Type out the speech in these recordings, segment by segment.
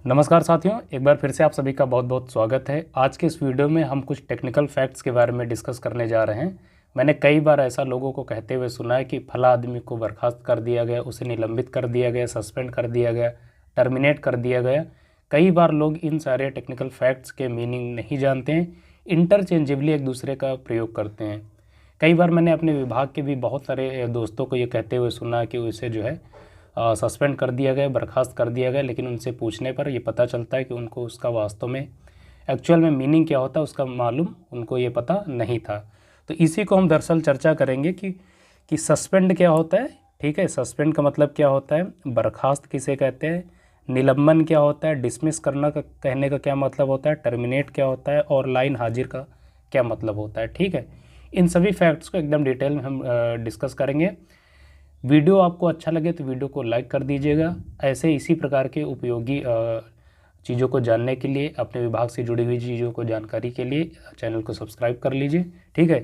नमस्कार साथियों, एक बार फिर से आप सभी का बहुत बहुत स्वागत है। आज के इस वीडियो में हम कुछ टेक्निकल फैक्ट्स के बारे में डिस्कस करने जा रहे हैं। मैंने कई बार ऐसा लोगों को कहते हुए सुना है कि फला आदमी को बर्खास्त कर दिया गया, उसे निलंबित कर दिया गया, सस्पेंड कर दिया गया, टर्मिनेट कर दिया गया। कई बार लोग इन सारे टेक्निकल फैक्ट्स के मीनिंग नहीं जानते हैं, इंटरचेंजेबली एक दूसरे का प्रयोग करते हैं। कई बार मैंने अपने विभाग के भी बहुत सारे दोस्तों को ये कहते हुए सुना कि उसे जो है सस्पेंड कर दिया गया, बर्खास्त कर दिया गया, लेकिन उनसे पूछने पर ये पता चलता है कि उनको उसका वास्तव में एक्चुअल में मीनिंग क्या होता है उसका मालूम उनको ये पता नहीं था। तो इसी को हम दरअसल चर्चा करेंगे कि सस्पेंड क्या होता है। ठीक है, सस्पेंड का मतलब क्या होता है, बर्खास्त किसे कहते हैं, निलंबन क्या होता है, डिसमिस करना का कहने का क्या मतलब होता है, टर्मिनेट क्या होता है और लाइन हाजिर का क्या मतलब होता है। ठीक है, इन सभी फैक्ट्स को एकदम डिटेल में हम डिस्कस करेंगे। वीडियो आपको अच्छा लगे तो वीडियो को लाइक कर दीजिएगा। ऐसे इसी प्रकार के उपयोगी चीज़ों को जानने के लिए, अपने विभाग से जुड़ी हुई चीज़ों को जानकारी के लिए चैनल को सब्सक्राइब कर लीजिए। ठीक है,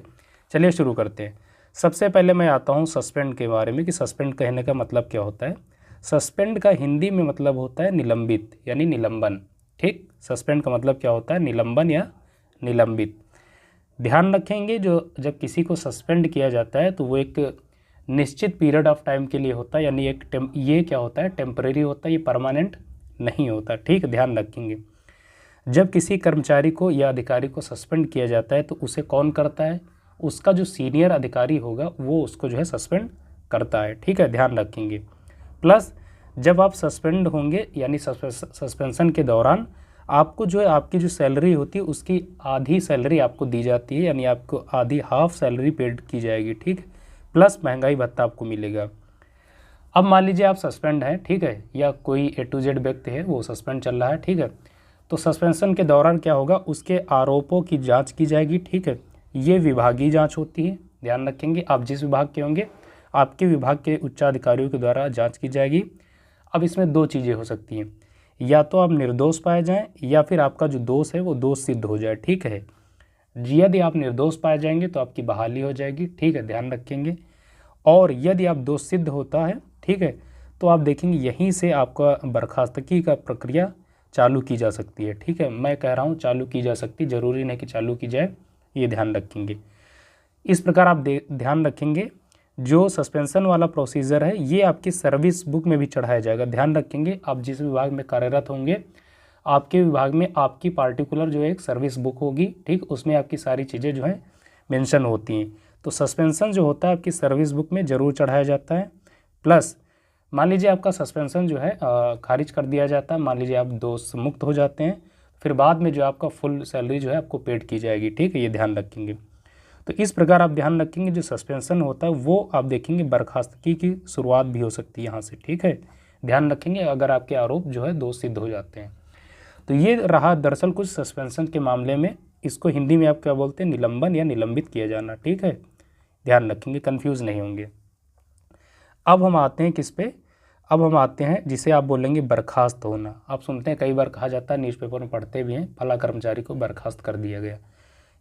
चलिए शुरू करते हैं। सबसे पहले मैं आता हूँ सस्पेंड के बारे में कि सस्पेंड कहने का मतलब क्या होता है। सस्पेंड का हिंदी में मतलब होता है निलंबित यानी निलंबन। ठीक, सस्पेंड का मतलब क्या होता है, निलंबन या निलंबित। ध्यान रखेंगे, जो जब किसी को सस्पेंड किया जाता है तो वो एक निश्चित पीरियड ऑफ टाइम के लिए होता है, यानी ये क्या होता है, टेम्परेरी होता है, ये परमानेंट नहीं होता। ठीक, ध्यान रखेंगे। जब किसी कर्मचारी को या अधिकारी को सस्पेंड किया जाता है तो उसे कौन करता है, उसका जो सीनियर अधिकारी होगा वो उसको जो है सस्पेंड करता है। ठीक है, ध्यान रखेंगे। प्लस जब आप सस्पेंड होंगे यानी सस्पेंशन के दौरान आपको जो है आपकी जो सैलरी होती है उसकी आधी सैलरी आपको दी जाती है, यानी आपको आधी हाफ सैलरी पेड की जाएगी। ठीक, प्लस महंगाई भत्ता आपको मिलेगा। अब मान लीजिए आप सस्पेंड हैं, ठीक है, या कोई A to Z व्यक्ति है वो सस्पेंड चल रहा है। ठीक है, तो सस्पेंशन के दौरान क्या होगा, उसके आरोपों की जांच की जाएगी। ठीक है, ये विभागीय जांच होती है। ध्यान रखेंगे, आप जिस विभाग के होंगे आपके विभाग के उच्चाधिकारियों के द्वारा जाँच की जाएगी। अब इसमें दो चीज़ें हो सकती हैं, या तो आप निर्दोष पाए जाएँ या फिर आपका जो दोष है वो दोष सिद्ध हो जाए। ठीक है, यदि आप निर्दोष पाए जाएंगे तो आपकी बहाली हो जाएगी। ठीक है, ध्यान रखेंगे। और यदि आप दोष सिद्ध होता है, ठीक है, तो आप देखेंगे यहीं से आपका बर्खास्तगी का प्रक्रिया चालू की जा सकती है। ठीक है, मैं कह रहा हूँ चालू की जा सकती, जरूरी नहीं कि चालू की जाए, ये ध्यान रखेंगे। इस प्रकार आप ध्यान रखेंगे, जो सस्पेंशन वाला प्रोसीजर है ये आपकी सर्विस बुक में भी चढ़ाया जाएगा। ध्यान रखेंगे, आप जिस विभाग में कार्यरत होंगे आपके विभाग में आपकी पार्टिकुलर जो है एक सर्विस बुक होगी। ठीक, उसमें आपकी सारी चीज़ें जो है मेंशन होती हैं। तो सस्पेंशन जो होता है आपकी सर्विस बुक में ज़रूर चढ़ाया जाता है। प्लस मान लीजिए आपका सस्पेंशन जो है खारिज कर दिया जाता है, मान लीजिए आप दोष मुक्त हो जाते हैं, फिर बाद में जो आपका फुल सैलरी जो है आपको पेड की जाएगी। ठीक है, ये ध्यान रखेंगे। तो इस प्रकार आप ध्यान रखेंगे, जो सस्पेंशन होता है वो आप देखेंगे बर्खास्तगी की शुरुआत भी हो सकती है यहाँ से। ठीक है, ध्यान रखेंगे अगर आपके आरोप जो है दोष सिद्ध हो जाते हैं। तो ये रहा दरअसल कुछ सस्पेंशन के मामले में। इसको हिंदी में आप क्या बोलते हैं, निलंबन या निलंबित किया जाना। ठीक है, ध्यान रखेंगे, कंफ्यूज नहीं होंगे। अब हम आते हैं किस पे, अब हम आते हैं जिसे आप बोलेंगे बर्खास्त होना। आप सुनते हैं कई बार कहा जाता है, न्यूज़पेपर में पढ़ते भी हैं, फला कर्मचारी को बर्खास्त कर दिया गया।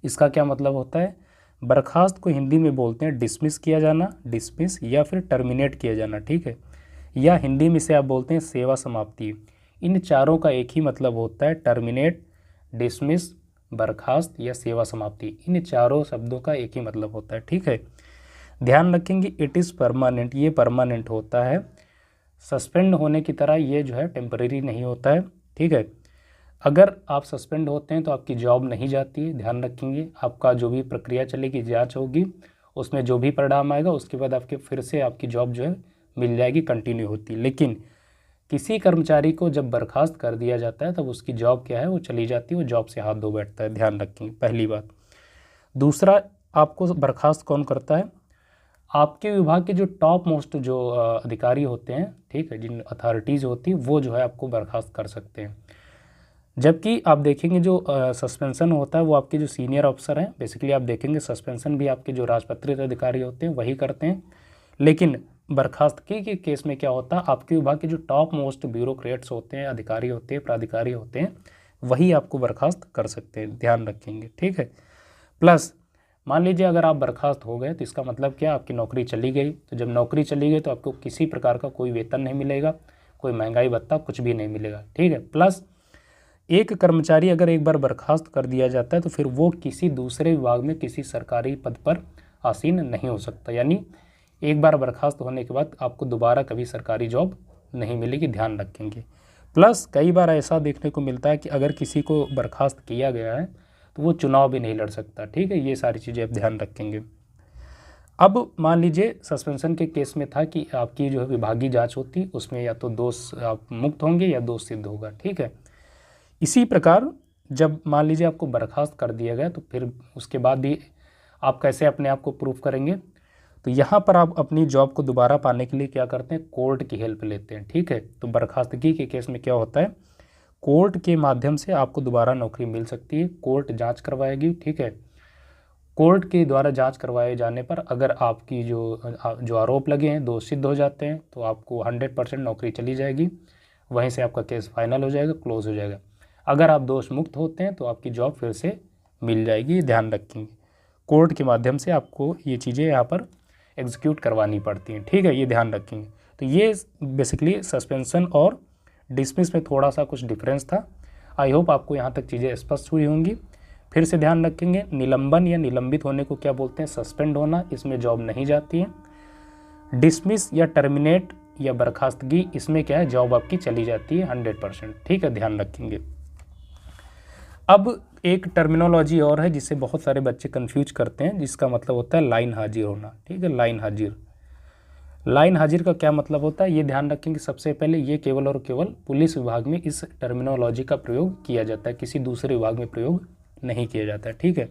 इसका क्या मतलब होता है, बर्खास्त को हिंदी में बोलते हैं डिसमिस किया जाना, डिसमिस या फिर टर्मिनेट किया जाना। ठीक है, या हिंदी में से आप बोलते हैं सेवा समाप्ति। इन चारों का एक ही मतलब होता है, टर्मिनेट, डिसमिस, बर्खास्त या सेवा समाप्ति। इन चारों शब्दों का एक ही मतलब होता है। ठीक है, ध्यान रखेंगे, इट इज़ परमानेंट, ये परमानेंट होता है। सस्पेंड होने की तरह ये जो है टेम्परेरी नहीं होता है। ठीक है, अगर आप सस्पेंड होते हैं तो आपकी जॉब नहीं जाती है। ध्यान रखेंगे, आपका जो भी प्रक्रिया चलेगी, जांच होगी, उसमें जो भी परिणाम आएगा उसके बाद आपके फिर से आपकी जॉब जो है मिल जाएगी, कंटिन्यू होती। लेकिन किसी कर्मचारी को जब बर्खास्त कर दिया जाता है तब उसकी जॉब क्या है, वो चली जाती है, वो जॉब से हाथ धो बैठता है। ध्यान रखेंगे, पहली बात। दूसरा, आपको बर्खास्त कौन करता है, आपके विभाग के जो टॉप मोस्ट जो अधिकारी होते हैं, ठीक है, जिन अथॉरिटीज़ होती हैं वो जो है आपको बर्खास्त कर सकते हैं। जबकि आप देखेंगे जो सस्पेंशन होता है वो आपके जो सीनियर अफसर हैं, बेसिकली आप देखेंगे सस्पेंशन भी आपके जो राजपत्रित अधिकारी होते हैं वही करते हैं। लेकिन बर्खास्तगी के केस में क्या होता है, आपके विभाग के जो टॉप मोस्ट ब्यूरोक्रेट्स होते हैं, अधिकारी होते हैं, प्राधिकारी होते हैं, वही आपको बर्खास्त कर सकते हैं। ध्यान रखेंगे। ठीक है, प्लस मान लीजिए अगर आप बर्खास्त हो गए तो इसका मतलब क्या, आपकी नौकरी चली गई। तो जब नौकरी चली गई तो आपको किसी प्रकार का कोई वेतन नहीं मिलेगा, कोई महंगाई भत्ता कुछ भी नहीं मिलेगा। ठीक है, प्लस एक कर्मचारी अगर एक बार बर्खास्त कर दिया जाता है तो फिर वो किसी दूसरे विभाग में किसी सरकारी पद पर आसीन नहीं हो सकता। यानी एक बार बर्खास्त होने के बाद आपको दोबारा कभी सरकारी जॉब नहीं मिलेगी, ध्यान रखेंगे। प्लस कई बार ऐसा देखने को मिलता है कि अगर किसी को बर्खास्त किया गया है तो वो चुनाव भी नहीं लड़ सकता। ठीक है, ये सारी चीज़ें आप ध्यान रखेंगे। अब मान लीजिए सस्पेंशन के केस में था कि आपकी जो है विभागीय जांच होती, उसमें या तो दोष आप मुक्त होंगे या दोष सिद्ध होगा। ठीक है, इसी प्रकार जब मान लीजिए आपको बर्खास्त कर दिया गया तो फिर उसके बाद भी आप कैसे अपने आप को प्रूफ करेंगे, तो यहाँ पर आप अपनी जॉब को दोबारा पाने के लिए क्या करते हैं, कोर्ट की हेल्प लेते हैं। ठीक है, तो बर्खास्तगी के केस में क्या होता है, कोर्ट के माध्यम से आपको दोबारा नौकरी मिल सकती है। कोर्ट जांच करवाएगी। ठीक है, कोर्ट के द्वारा जांच करवाए जाने पर अगर आपकी जो आरोप लगे हैं दोष सिद्ध हो जाते हैं तो आपको 100% नौकरी चली जाएगी, वहीं से आपका केस फाइनल हो जाएगा, क्लोज हो जाएगा। अगर आप दोष मुक्त होते हैं तो आपकी जॉब फिर से मिल जाएगी, ध्यान रखेंगे। कोर्ट के माध्यम से आपको ये चीज़ें यहाँ पर एग्जीक्यूट करवानी पड़ती हैं। ठीक है, ये ध्यान रखेंगे। तो ये बेसिकली सस्पेंशन और डिसमिस में थोड़ा सा कुछ डिफरेंस था। आई होप आपको यहाँ तक चीज़ें स्पष्ट हुई होंगी। फिर से ध्यान रखेंगे, निलंबन या निलंबित होने को क्या बोलते हैं, सस्पेंड होना, इसमें जॉब नहीं जाती है। डिसमिस या टर्मिनेट या बर्खास्तगी, इसमें क्या है, जॉब आपकी चली जाती है 100%। ठीक है, ध्यान रखेंगे। अब एक टर्मिनोलॉजी और है जिसे बहुत सारे बच्चे कंफ्यूज करते हैं, जिसका मतलब होता है लाइन हाजिर होना। ठीक है, लाइन हाजिर। लाइन हाजिर का क्या मतलब होता है, ये ध्यान रखेंगे। सबसे पहले ये केवल और केवल पुलिस विभाग में इस टर्मिनोलॉजी का प्रयोग किया जाता है, किसी दूसरे विभाग में प्रयोग नहीं किया जाता है। ठीक है,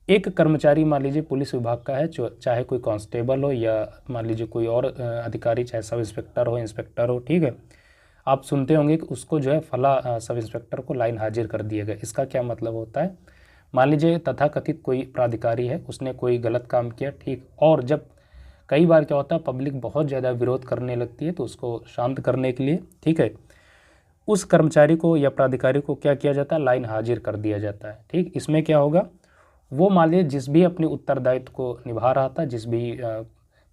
एक कर्मचारी मान लीजिए पुलिस विभाग का है, चाहे कोई कांस्टेबल हो या मान लीजिए कोई और अधिकारी, चाहे सब इंस्पेक्टर हो, इंस्पेक्टर हो। ठीक है, आप सुनते होंगे कि उसको जो है फला सब इंस्पेक्टर को लाइन हाजिर कर दिया गया। इसका क्या मतलब होता है, मान लीजिए तथाकथित कोई प्राधिकारी है, उसने कोई गलत काम किया। ठीक, और जब कई बार क्या होता है पब्लिक बहुत ज़्यादा विरोध करने लगती है तो उसको शांत करने के लिए, ठीक है, उस कर्मचारी को या प्राधिकारी को क्या किया जाता है, लाइन हाजिर कर दिया जाता है। ठीक, इसमें क्या होगा, वो मान लीजिए जिस भी अपने उत्तरदायित्व को निभा रहा था, जिस भी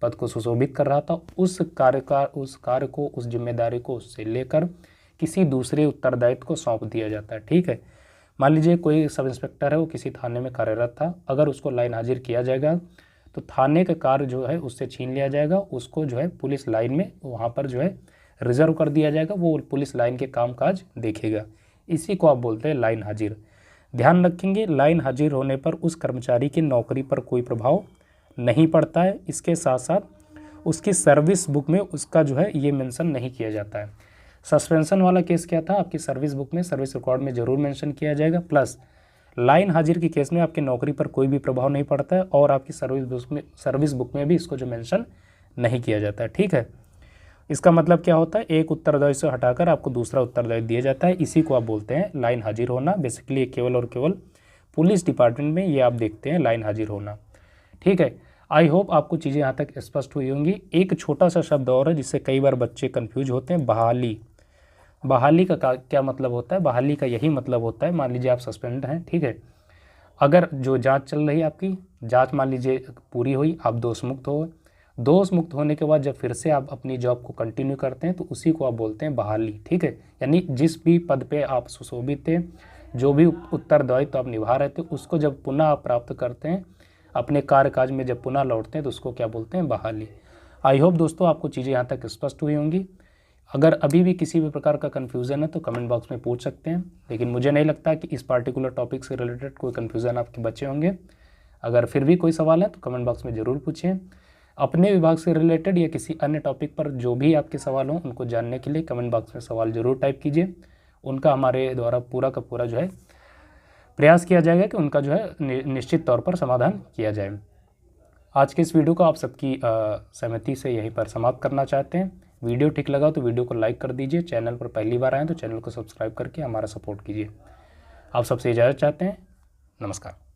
पद को सुशोभित कर रहा था, उस कार्य को, उस जिम्मेदारी को उससे लेकर किसी दूसरे उत्तरदायित्व को सौंप दिया जाता है। ठीक है, मान लीजिए कोई सब इंस्पेक्टर है, वो किसी थाने में कार्यरत था, अगर उसको लाइन हाजिर किया जाएगा तो थाने का कार्य जो है उससे छीन लिया जाएगा, उसको जो है पुलिस लाइन में वहाँ पर जो है रिजर्व कर दिया जाएगा, वो पुलिस लाइन के कामकाज देखेगा। इसी को आप बोलते हैं लाइन हाजिर। ध्यान रखेंगे, लाइन हाजिर होने पर उस कर्मचारी की नौकरी पर कोई प्रभाव नहीं पड़ता है। इसके साथ साथ उसकी सर्विस बुक में उसका जो है ये मेंशन नहीं किया जाता है। सस्पेंशन वाला केस क्या था, आपकी सर्विस बुक में, सर्विस रिकॉर्ड में ज़रूर मेंशन किया जाएगा। प्लस लाइन हाजिर के केस में आपकी नौकरी पर कोई भी प्रभाव नहीं पड़ता है और आपकी सर्विस बुक में भी इसको जो मेंशन नहीं किया जाता है। ठीक है, इसका मतलब क्या होता है, एक उत्तरदायित्व से हटाकर आपको दूसरा उत्तरदायित्व दिया जाता है। इसी को आप बोलते हैं लाइन हाजिर होना। बेसिकली केवल और केवल पुलिस डिपार्टमेंट में ये आप देखते हैं लाइन हाजिर होना। ठीक है, आई होप आपको चीज़ें यहाँ तक स्पष्ट हुई होंगी। एक छोटा सा शब्द और है जिससे कई बार बच्चे कंफ्यूज होते हैं, बहाली। बहाली का क्या मतलब होता है, बहाली का यही मतलब होता है, मान लीजिए आप सस्पेंड हैं। ठीक है, अगर जो जांच चल रही है, आपकी जांच मान लीजिए पूरी हुई, आप दोष मुक्त हो, दोष मुक्त होने के बाद जब फिर से आप अपनी जॉब को कंटिन्यू करते हैं तो उसी को आप बोलते हैं बहाली। ठीक है, यानी जिस भी पद पे आप सुशोभित थे, जो भी उत्तरदायित्व आप निभा रहे थे, उसको जब पुनः आप प्राप्त करते हैं, अपने कार्यकाज में जब पुनः लौटते हैं तो उसको क्या बोलते हैं, बहाली। आई होप दोस्तों आपको चीज़ें यहाँ तक स्पष्ट हुई होंगी। अगर अभी भी किसी भी प्रकार का कन्फ्यूज़न है तो कमेंट बॉक्स में पूछ सकते हैं, लेकिन मुझे नहीं लगता कि इस पार्टिकुलर टॉपिक से रिलेटेड कोई कन्फ्यूज़न आपके बचे होंगे। अगर फिर भी कोई सवाल है तो कमेंट बॉक्स में ज़रूर पूछें। अपने विभाग से रिलेटेड या किसी अन्य टॉपिक पर जो भी आपके सवाल हों उनको जानने के लिए कमेंट बॉक्स में सवाल ज़रूर टाइप कीजिए। उनका हमारे द्वारा पूरा का पूरा जो है प्रयास किया जाएगा कि उनका जो है निश्चित तौर पर समाधान किया जाए। आज के इस वीडियो को आप सबकी सहमति से यहीं पर समाप्त करना चाहते हैं। वीडियो ठीक लगा तो वीडियो को लाइक कर दीजिए। चैनल पर पहली बार आए तो चैनल को सब्सक्राइब करके हमारा सपोर्ट कीजिए। आप सबसे इजाज़त चाहते हैं। नमस्कार।